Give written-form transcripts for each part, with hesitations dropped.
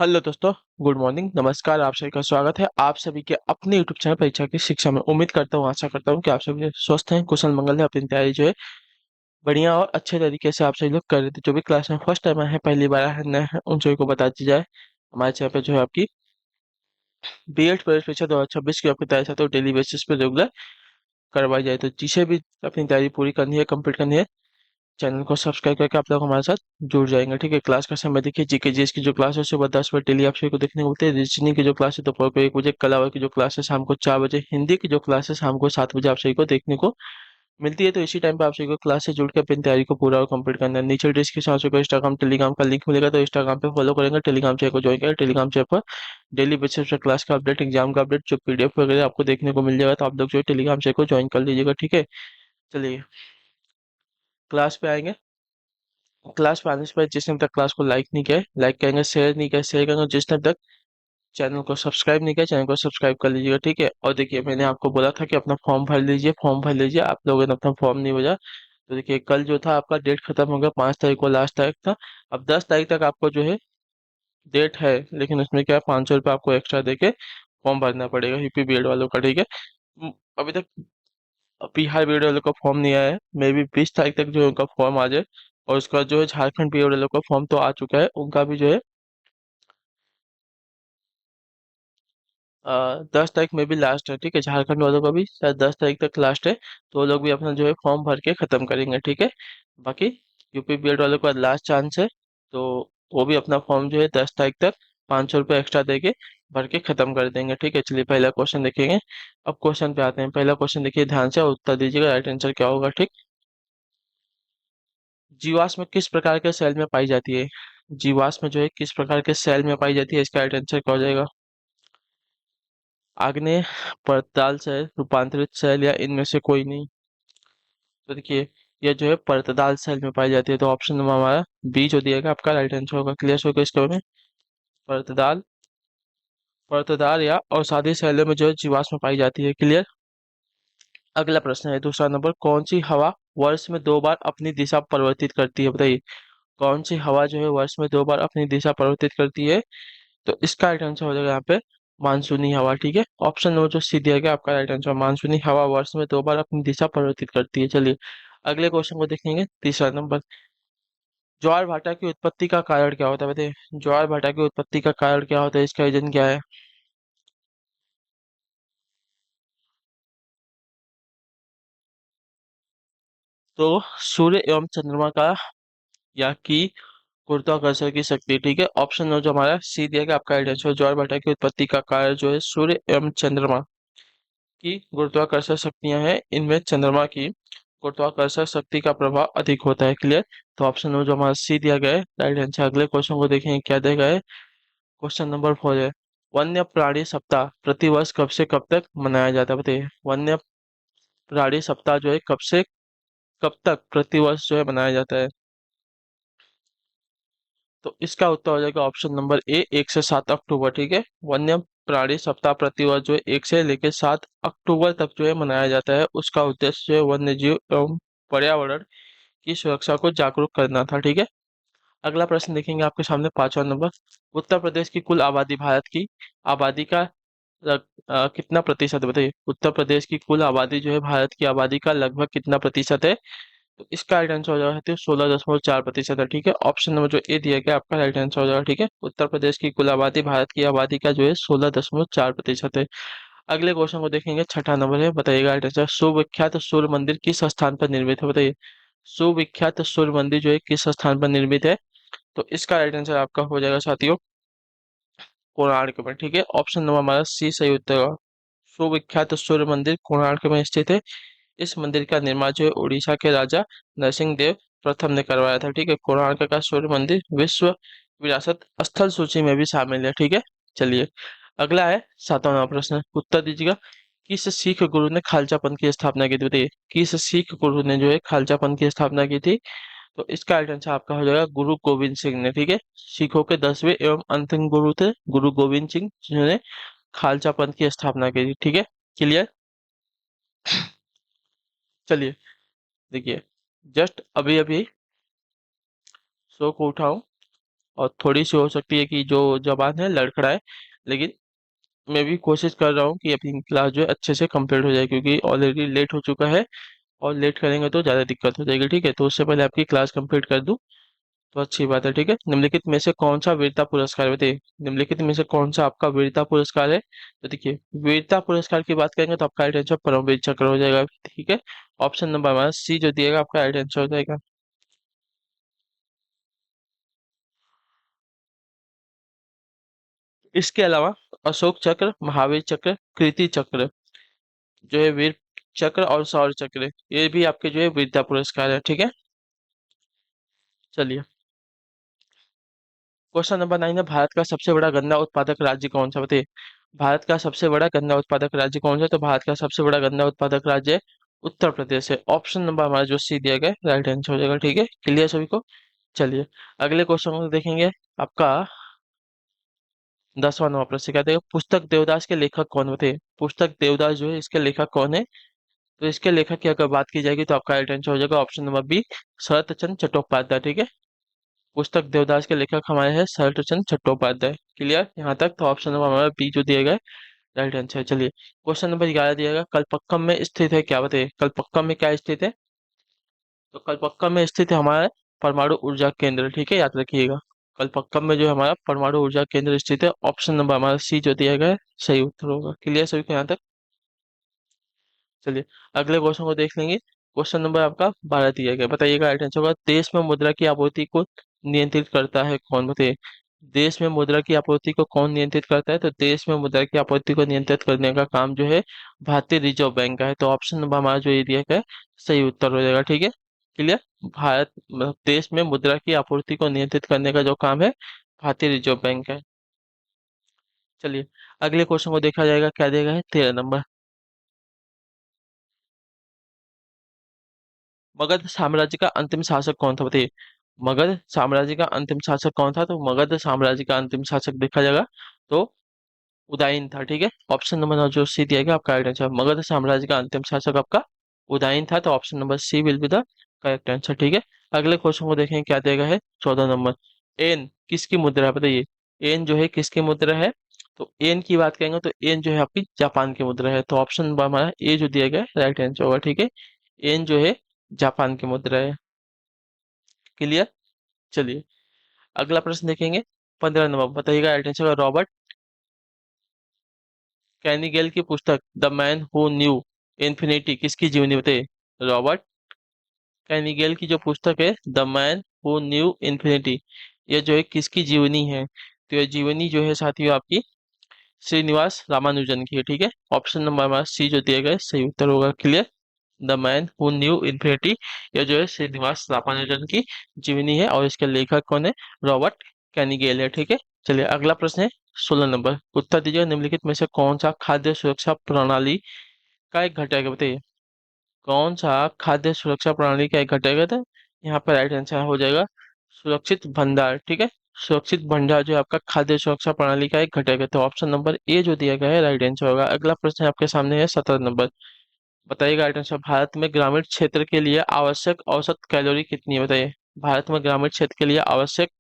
Hello दोस्तों। Good morning, नमस्कार। आप सभी का स्वागत है आप सभी के अपने यूट्यूब चैनल परीक्षा की शिक्षा में। उम्मीद करता हूँ, आशा करता हूँ कि आप सभी स्वस्थ हैं, कुशल मंगल है। अपनी तैयारी जो है बढ़िया और अच्छे तरीके से आप सभी लोग कर रहे थे। जो भी क्लास में फर्स्ट टाइम आए हैं, पहली बार आए हैं, नए हैं, उन सभी को बता दी जाए हमारे चैनल पे जो है आपकी बीएड प्रवेश परीक्षा 2026 की आपकी तैयारी चाहते हो डेली बेसिस पे रेगुलर करवाई जाए, तो जिसे भी अपनी तैयारी पूरी करनी है, कंप्लीट करनी है, चैनल को सब्सक्राइब करके आप लोग हमारे साथ जुड़ जाएंगे। ठीक है, क्लास का समय देखिए, जीके जीएस की जो क्लास है सुबह 10 बजे डेली आप सभी को देखने को मिलती है। रीजनिंग की जो क्लास है दोपहर को 1 बजे, कला की जो क्लास है शाम को 4 बजे, हिंदी की जो क्लास है शाम को 7 बजे आप सभी को देखने को मिलती है। तो इसी टाइम पे आप सभी को क्लास से जुड़ के अपनी तैयारी को पूरा और कंप्लीट करना है। नीचे डिस्क्रिप्शन में इंस्टाग्राम टेलीग्राम का लिंक मिलेगा, तो इंस्टाग्राम पे फॉलो करेंगे, टेलीग्राम चैनल को ज्वाइन करेंगे। टेलीग्राम चैनल पर डेली बेसिस पे क्लास का अपडेट, एग्जाम का अपडेट, जो पीडीएफ वगैरह आपको देखने को मिल जाएगा, तो आप लोग जो है टेलीग्राम चैनल को ज्वाइन कर लीजिएगा। ठीक है, चलिए क्लास पे आएंगे। क्लास पे आने से पहले जिसने अभी तक क्लास को लाइक नहीं किया है, लाइक करेंगे, शेयर नहीं किया शेयर करेंगे, जिसने अभी तक चैनल को सब्सक्राइब नहीं किया चैनल को सब्सक्राइब कर लीजिएगा। ठीक है, और देखिए मैंने आपको बोला था कि अपना फॉर्म भर लीजिए, फॉर्म भर लीजिए। आप लोगों ने अपना फॉर्म नहीं भरा, तो देखिए कल जो था आपका डेट खत्म हो गया, 5 तारीख को लास्ट तारीख था। अब 10 तारीख तक आपको जो है डेट है, लेकिन उसमें क्या है, 500 रुपये आपको एक्स्ट्रा देके फॉर्म भरना पड़ेगा यूपी बीएड वालों का। ठीक है, अभी तक बिहार बीएड वालों का फॉर्म नहीं आया है, मे भी 20 तारीख तक जो है उनका फॉर्म आ जाए। और उसका जो है झारखंड बीएड वालों का फॉर्म तो आ चुका है, उनका भी जो है 10 तारीख में भी लास्ट है। ठीक है, झारखंड वालों का भी शायद 10 तारीख तक लास्ट है, तो वो लोग भी अपना जो है फॉर्म भर के खत्म करेंगे। ठीक है, बाकी यूपी बीएड वालों का लास्ट चांस है, तो वो भी अपना फॉर्म जो है 10 तारीख तक 500 रुपये एक्स्ट्रा देके भर के खत्म कर देंगे। ठीक है, चलिए पहला क्वेश्चन देखेंगे। अब क्वेश्चन पे आते हैं। पहला क्वेश्चन देखिए ध्यान से और उत्तर दीजिएगा, राइट आंसर क्या होगा। ठीक, जीवाश्म किस प्रकार के सेल में पाई जाती है? जीवाश्म जो है किस प्रकार के सेल में पाई जाती है, इसका राइट आंसर क्या हो जाएगा? आग्नेय, परतदाल सेल, रूपांतरित सेल, या इनमें से कोई नहीं? तो देखिए ये जो है परतदाल सेल में पाई जाती है, तो ऑप्शन नंबर हमारा बी जो दिएगा आपका राइट आंसर होगा। क्लियर होगा इसके बारे में? परतदाल, परतदाल या औषधि सेलों में जो है जीवाश्म पाई जाती है। क्लियर। अगला प्रश्न है दूसरा नंबर, कौन सी हवा वर्ष में 2 बार अपनी दिशा परिवर्तित करती है? बताइए कौन सी हवा जो है वर्ष में 2 बार अपनी दिशा परिवर्तित करती है? तो इसका राइट आंसर हो जाएगा यहाँ पे मानसूनी हवा। ठीक है, ऑप्शन नंबर जो सी दिया गया आपका राइट आंसर, मानसूनी हवा वर्ष में 2 बार अपनी दिशा परिवर्तित करती है। चलिए अगले क्वेश्चन को देखेंगे। तीसरा नंबर, ज्वार भाटा की उत्पत्ति का कारण क्या होता है? बताइए ज्वार भाटा की उत्पत्ति का कारण क्या होता है, इसका रीजन क्या है? तो सूर्य एवं चंद्रमा का, या कि गुरुत्वाकर्षण की शक्ति। ठीक है, ऑप्शन नंबर जो हमारा सी दिया गया आपका राइट आंसर, ज्वार भाटा की उत्पत्ति का कारण जो है सूर्य एवं चंद्रमा की गुरुत्वाकर्षण शक्तियां हैं, इनमें चंद्रमा की गुरुत्वाकर्षण शक्ति का प्रभाव अधिक होता है। क्लियर। तो ऑप्शन नंबर जो हमारा सी दिया गया है राइट आंसर। अगले क्वेश्चन को देखेंगे क्या दिया गया है। क्वेश्चन नंबर 4 है, वन्य प्राणी सप्ताह प्रतिवर्ष कब से कब तक मनाया जाता है? बताइए वन्य प्राणी सप्ताह जो है कब से कब तक प्रतिवर्ष जो है मनाया जाता है? तो इसका उत्तर हो जाएगा ऑप्शन नंबर ए, 1 से 7 अक्टूबर। ठीक है, वन्य प्राणी सप्ताह प्रतिवर्ष जो है 1 से लेकर 7 अक्टूबर तक जो है मनाया जाता है। उसका उद्देश्य जो है वन्य जीव एवं पर्यावरण की सुरक्षा को जागरूक करना था। ठीक है, अगला प्रश्न देखेंगे आपके सामने 5वां नंबर, उत्तर प्रदेश की कुल आबादी भारत की आबादी का कितना प्रतिशत है? बताइए उत्तर प्रदेश की कुल आबादी जो है भारत की आबादी का लगभग कितना प्रतिशत है? तो इसका राइट आंसर हो जाएगा 16.4% है। ठीक है, ऑप्शन नंबर जो ए दिया गया आपका राइट आंसर हो जाएगा। ठीक है, उत्तर प्रदेश की कुल आबादी भारत की आबादी का जो है 16.4% है। अगले क्वेश्चन को देखेंगे, छठा नंबर है, बताइएगा राइट आंसर, सुविख्यात सूर्य मंदिर किस स्थान पर निर्मित है? बताइए सुविख्यात सूर्य मंदिर जो है किस स्थान पर निर्मित है? तो इसका राइट आंसर आपका हो जाएगा साथियों कोणार्क में। ठीक है, ऑप्शन नंबर हमारा सी सही उत्तर होगा। सुविख्यात सूर्य मंदिर कोणार्क में स्थित है। इस मंदिर का निर्माण जो है उड़ीसा के राजा नरसिंह देव प्रथम ने करवाया था। ठीक है, कोणार्क का सूर्य मंदिर विश्व विरासत स्थल सूची में भी शामिल है। ठीक है, चलिए अगला है 7वां प्रश्न, उत्तर दीजिएगा। किस सिख गुरु ने खालसा पंथ की स्थापना की थी? बताइए किस सिख गुरु ने जो है खालसा पंथ की स्थापना की थी? तो इसका राइट आंसर आपका हो जाएगा गुरु गोविंद सिंह ने। ठीक है, सिखों के 10वें एवं अंतिम गुरु थे गुरु गोविंद सिंह, जिन्होंने खालसा पंथ की स्थापना की थी। ठीक है, क्लियर। चलिए देखिए, जस्ट अभी अभी सो को उठाऊं, और थोड़ी सी हो सकती है कि जो जबान है लड़खड़ाए, लेकिन मैं भी कोशिश कर रहा हूँ कि अपनी क्लास जो है अच्छे से कंप्लीट हो जाए, क्योंकि ऑलरेडी लेट हो चुका है और लेट करेंगे तो ज़्यादा दिक्कत हो जाएगी। ठीक है, तो उससे पहले आपकी क्लास कंप्लीट कर दूँ तो अच्छी बात है। ठीक है, निम्नलिखित में से कौन सा वीरता पुरस्कार है बताइए, निम्नलिखित में से कौन सा आपका वीरता पुरस्कार है। तो देखिए, वीरता पुरस्कार की बात करेंगे तो आपका राइट आंसर परमवीर चक्र हो जाएगा। ठीक है, ऑप्शन नंबर हमारा सी जो दिएगा आपका राइट आंसर हो जाएगा। इसके अलावा अशोक चक्र, महावीर चक्र, कीर्ति चक्र जो है, वीर चक्र और शौर्य चक्र, ये भी आपके जो है वीरता पुरस्कार है। ठीक है, चलिए, क्वेश्चन नंबर 9 है, भारत का सबसे बड़ा गन्ना उत्पादक राज्य कौन सा बताइए। भारत का सबसे बड़ा गन्ना उत्पादक राज्य कौन सा है? तो भारत का सबसे बड़ा गन्ना उत्पादक राज्य है उत्तर प्रदेश है। ऑप्शन नंबर हमारा जो सी दिया गया है राइट आंसर हो जाएगा। ठीक है, क्लियर सभी को। चलिए, अगले क्वेश्चन को देखेंगे। आपका 10वां नंबर प्रश्न कहते हैं, पुस्तक देवदास के लेखक कौन बताइए। पुस्तक देवदास जो है इसके लेखक कौन है। तो इसके लेखक की अगर बात की जाएगी तो आपका राइट आंसर हो जाएगा ऑप्शन नंबर बी, शरत चंद्र चट्टोपाध्याय। ठीक है, पुस्तक देवदास के लेखक हमारे हैं शरत चंद्र चट्टोपाध्याय। क्लियर यहाँ तक। तो ऑप्शन नंबर हमारा बी जो दिया गया है राइट आंसर है। चलिए, क्वेश्चन नंबर 11 दिया गया, कलपक्कम में स्थित है क्या बताइए। कलपक्कम में क्या स्थित है। तो कलपक्कम में स्थित है हमारा परमाणु ऊर्जा केंद्र। ठीक है, याद रखिएगा। कलपक्कम में जो है हमारा परमाणु ऊर्जा केंद्र स्थित है। ऑप्शन नंबर हमारा सी जो दिया गया है सही उत्तर होगा। क्लियर सभी को यहाँ तक। चलिए, अगले क्वेश्चन को देख लेंगे। क्वेश्चन नंबर आपका 12 दिया गया, बताइएगा राइट आंसर होगा, देश में मुद्रा की आपूर्ति को नियंत्रित करता है कौन बताइए। देश में मुद्रा की आपूर्ति को कौन नियंत्रित करता है। तो देश में मुद्रा की आपूर्ति को नियंत्रित करने का काम जो है भारतीय रिजर्व बैंक का है। तो ऑप्शन नंबर हमारा जो ये दिया गया है सही उत्तर हो जाएगा। ठीक है, क्लियर। भारत देश में मुद्रा की आपूर्ति को नियंत्रित करने का जो काम है भारतीय रिजर्व बैंक का है। चलिए, अगले क्वेश्चन को देखा जाएगा, क्या देगा है 13 नंबर। मगध साम्राज्य का अंतिम शासक कौन था बताइए। मगध साम्राज्य का अंतिम शासक कौन था। तो मगध साम्राज्य का अंतिम शासक देखा जाएगा तो उदयन था। ठीक है, ऑप्शन नंबर जो सी दिया गया आपका राइट आंसर। मगध साम्राज्य का अंतिम शासक आपका उदयन था। तो option number C will be the correct answer. ठीक है, अगले क्वेश्चन को देखें क्या देगा है 14 नंबर। एन किसकी मुद्रा है बताइए। एन जो है किसकी मुद्रा है। तो एन की बात करेंगे तो एन जो है आपकी जापान की मुद्रा है। तो ऑप्शन नंबर हमारा ए जो दिया गया है राइट आंसर होगा। ठीक है, एन जो है जापान की मुद्रा है। क्लियर। चलिए, अगला प्रश्न देखेंगे। 15 नंबर बताइएगा राइट आंसर होगा, रॉबर्ट कैनिगेल की पुस्तक the man who knew infinity किसकी जीवनी बताइए। रॉबर्ट कैनिगेल की जो पुस्तक है the man who knew infinity, ये जो है किसकी जीवनी है। तो ये जीवनी जो है साथियों आपकी श्रीनिवास रामानुजन की है। ठीक है, ऑप्शन नंबर हमारा सी जो दिया गया है सही उत्तर होगा। Clear, the man who knew infinity, ये जो है श्रीनिवास रामानुजन की जीवनी है और इसके लेखक कौन है, रॉबर्ट कैनिगेल है। ठीक है, चलिए, अगला प्रश्न है 16 नंबर, उत्तर दीजिए, निम्नलिखित में से कौन सा खाद्य सुरक्षा प्रणाली का एक घटक है बताइए। कौन सा खाद्य सुरक्षा प्रणाली का एक घटक है। तो यहाँ पर राइट आंसर हो जाएगा सुरक्षित भंडार। ठीक है, सुरक्षित भंडार जो है आपका खाद्य सुरक्षा प्रणाली का एक घटक है। तो ऑप्शन नंबर ए जो दिया गया है राइट आंसर होगा। अगला प्रश्न आपके सामने है 17 नंबर, बताइएगा राइट आंसर, भारत में ग्रामीण क्षेत्र के लिए आवश्यक औसत कैलोरी कितनी है बताइए। भारत में ग्रामीण क्षेत्र के लिए आवश्यक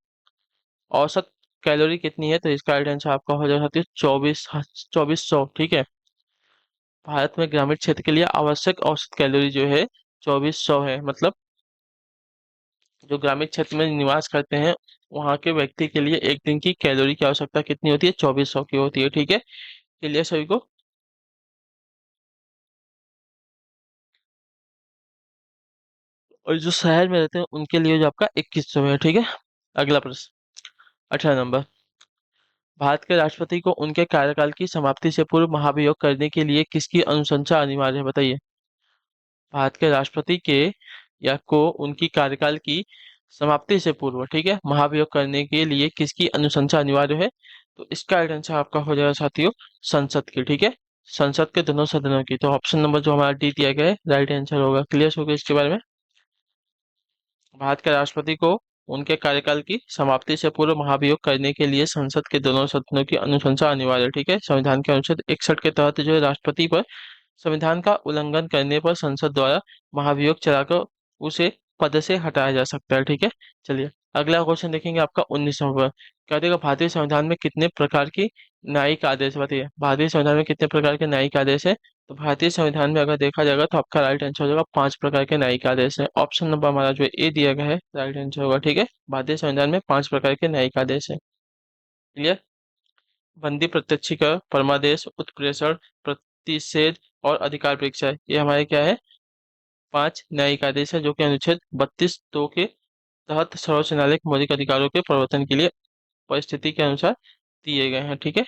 औसत कैलोरी कितनी है। तो इसका राइट आंसर आपका हो जाएगा 2400। ठीक है, भारत में ग्रामीण क्षेत्र के लिए आवश्यक औसत कैलोरी जो है 2400 है। मतलब जो ग्रामीण क्षेत्र में निवास करते हैं वहां के व्यक्ति के लिए एक दिन की कैलोरी की आवश्यकता कितनी होती है, 2400 की होती है। ठीक है, क्लियर सभी को। और जो शहर में रहते हैं उनके लिए जो आपका 2100 है। ठीक है, अगला प्रश्न 18 नंबर, भारत के राष्ट्रपति को उनके कार्यकाल की समाप्ति से पूर्व महाभियोग करने के लिए किसकी अनुशंसा अनिवार्य है बताइए। भारत के राष्ट्रपति के या को उनकी कार्यकाल की समाप्ति से पूर्व, ठीक है, महाभियोग करने के लिए किसकी अनुशंसा अनिवार्य है। तो इसका राइट आंसर आपका हो जाएगा साथियों संसद की। ठीक है, संसद के दोनों सदनों की। तो ऑप्शन नंबर जो हमारा डी दिया गया है राइट आंसर होगा। क्लियर हो गया इसके बारे में। भारत के राष्ट्रपति को उनके कार्यकाल की समाप्ति से पूर्व महाभियोग करने के लिए संसद के दोनों सदनों की अनुशंसा अनिवार्य है। ठीक है, संविधान के अनुच्छेद 61 के तहत जो है राष्ट्रपति पर संविधान का उल्लंघन करने पर संसद द्वारा महाभियोग चलाकर उसे पद से हटाया जा सकता है। ठीक है, चलिए, अगला क्वेश्चन देखेंगे आपका 19 नंबर। क्या देगा, भारतीय संविधान में कितने प्रकार की न्यायिक आदेश, बताइए भारतीय संविधान में कितने प्रकार के न्यायिक आदेश है। तो भारतीय संविधान में अगर देखा जाएगा तो आपका राइट आंसर हो जाएगा 5 प्रकार के न्यायिक आदेश है। ऑप्शन नंबर हमारा जो ए दिया गया है राइट आंसर होगा। ठीक है, भारतीय संविधान में 5 प्रकार के न्यायिक आदेश है। क्लियर। बंदी, प्रत्यक्षीकरण, परमादेश, उत्प्रेषण, प्रतिषेध और अधिकार परीक्षा, ये हमारे क्या है, 5 न्यायिक आदेश है जो कि अनुच्छेद 32(2) के तहत सर्वोच्च न्यायालय के मौलिक अधिकारों के प्रवर्तन के लिए परिस्थिति के अनुसार दिए गए हैं। ठीक है,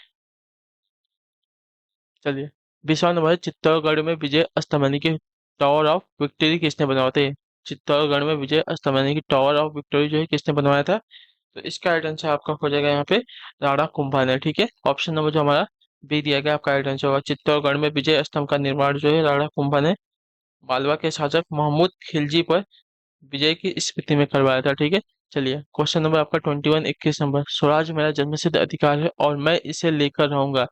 चलिए। 20वां नंबर है, चित्तौड़गढ़ में विजय अस्तमनी की टावर ऑफ विक्ट्री किसने बनवाया था। चित्तौड़गढ़ में विजय अस्तमनी की टावर ऑफ विक्ट्री जो है किसने बनवाया था। तो इसका राइट आंसर आपका हो जाएगा यहाँ पे राणा कुंभा ने। ठीक है, ऑप्शन नंबर जो हमारा बी दिया गया आपका राइट आंसर होगा। चित्तौड़गढ़ में विजय स्तंभ का निर्माण जो है राणा कुंभा ने मालवा के शासक महमूद खिलजी पर विजय की स्मृति में करवाया था। ठीक है, चलिए। क्वेश्चन नंबर आपका 21, 21 नंबर। स्वराज मेरा जन्मसिद्ध अधिकार है और मैं इसे लेकर रहूंगा,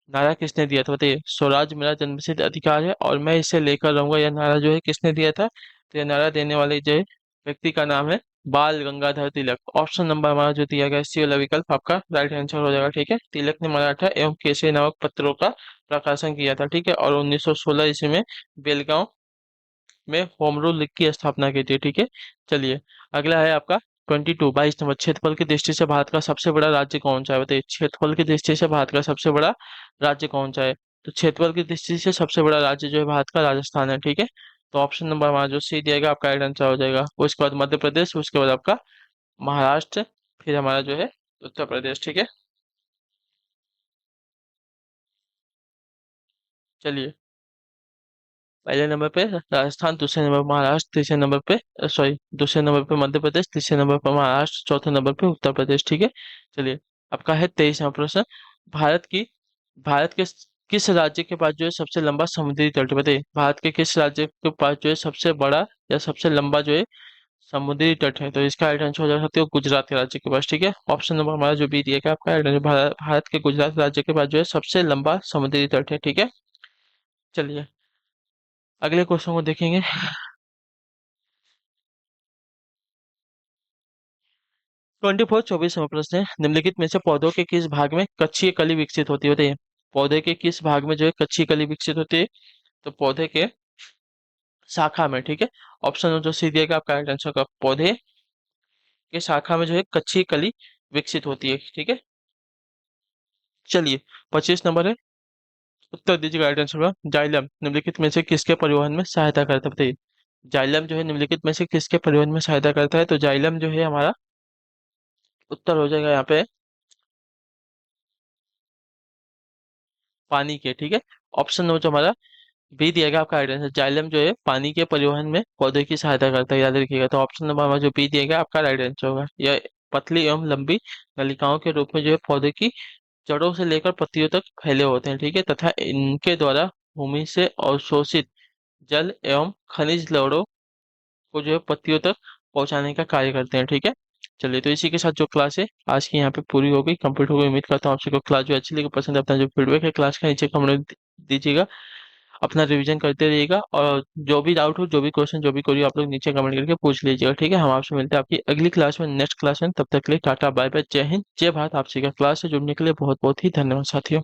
नारा किसने दिया था, बताइए। स्वराज मेरा जन्मसिद्ध अधिकार है और मैं इसे लेकर रहूंगा, यह नारा जो है किसने दिया था। तो यह नारा देने वाले जो है व्यक्ति का नाम है बाल गंगाधर तिलक। ऑप्शन नंबर हमारा जो दिया गया है सी वाला विकल्प आपका राइट आंसर हो जाएगा। ठीक है, तिलक ने मराठा एवं केसरी नामक पत्रों का प्रकाशन किया था। ठीक है, और 1916 ईस्वी में बेलगांव में होम रूल लीग की स्थापना की थी। ठीक है, चलिए। अगला है आपका 22, 22 नंबर। क्षेत्रफल की दृष्टि से भारत का सबसे बड़ा राज्य कौन सा है, बताइए। क्षेत्रफल की दृष्टि से भारत का सबसे बड़ा राज्य कौन सा है। तो क्षेत्रफल की दृष्टि से सबसे बड़ा राज्य जो है भारत का राजस्थान है। ठीक है, तो ऑप्शन नंबर हमारा जो सी दिया गया आपका राइट आंसर हो जाएगा। उसके बाद मध्य प्रदेश, उसके बाद आपका महाराष्ट्र, फिर हमारा जो है उत्तर प्रदेश। ठीक है, चलिए। पहले नंबर पे राजस्थान, दूसरे नंबर पर महाराष्ट्र, तीसरे नंबर पे सॉरी, दूसरे नंबर पे मध्य प्रदेश, तीसरे नंबर पर महाराष्ट्र, चौथे नंबर पे उत्तर प्रदेश। ठीक है, चलिए। आपका है 23वां प्रश्न। भारत की भारत के किस राज्य के पास जो है सबसे लंबा समुद्री तट है, बताइए। भारत के किस राज्य के पास जो है सबसे बड़ा या सबसे लंबा जो है समुद्री तट है। तो इसका राइट आंसर हो जा सकते हो गुजरात के राज्य के पास। ठीक है, ऑप्शन नंबर हमारा जो बी दिया गया आपका राइट आंसर, भारत के गुजरात राज्य के पास जो है सबसे लंबा समुद्री तट है। ठीक है, चलिए। अगले क्वेश्चन को देखेंगे। 24, 24वां प्रश्न है। निम्नलिखित में से पौधों के किस भाग में कच्ची कली विकसित होती है, बताइए। पौधे के किस भाग में जो है कच्ची कली विकसित होती है। तो पौधे के शाखा में। ठीक है, ऑप्शन जो सी दिएगा आपका राइट आंसर का, पौधे के शाखा में जो है कच्ची कली विकसित होती है। ठीक है, चलिए। 25 नंबर है, उत्तर दीजिएगा राइट आंसर का। जाइलम निम्नलिखित में से किसके परिवहन में सहायता करता है, बताइए। जाइलम जो है निम्नलिखित में से किसके परिवहन में सहायता करता है। तो जाइलम जो है हमारा उत्तर हो जाएगा यहाँ पे पानी के। ठीक है, ऑप्शन नंबर जो हमारा बी दिया गया आपका राइट आंसर। जाइलम जो है पानी के परिवहन में पौधे की सहायता करता है, याद रखिएगा। तो ऑप्शन नंबर हमारा जो बी दिया गया आपका राइट आंसर होगा। यह पतली एवं लंबी नलिकाओं के रूप में जो है पौधे की जड़ों से लेकर पत्तियों तक फैले होते हैं। ठीक है, तथा इनके द्वारा भूमि से अवशोषित जल एवं खनिज लवणों को जो है पत्तियों तक पहुंचाने का कार्य करते हैं। ठीक है, चलिए। तो इसी के साथ जो क्लास है आज की यहाँ पे पूरी हो गई, कंप्लीट हो गई। उम्मीद करता हूँ आपसे को क्लास जो अच्छी लगी, पसंद है, अपना जो फीडबैक है क्लास का नीचे कमेंट दीजिएगा। अपना रिवीजन करते रहिएगा और जो भी डाउट हो, जो भी क्वेश्चन, जो भी कोई आप लोग नीचे कमेंट करके पूछ लीजिएगा। ठीक है, हम आपसे मिलते हैं आपकी अगली क्लास में, नेक्स्ट क्लास में। तब तक के लिए टाटा बाय बाय, जय हिंद, जय भारत। आपसे का क्लास से जुड़ने के लिए बहुत बहुत ही धन्यवाद साथियों।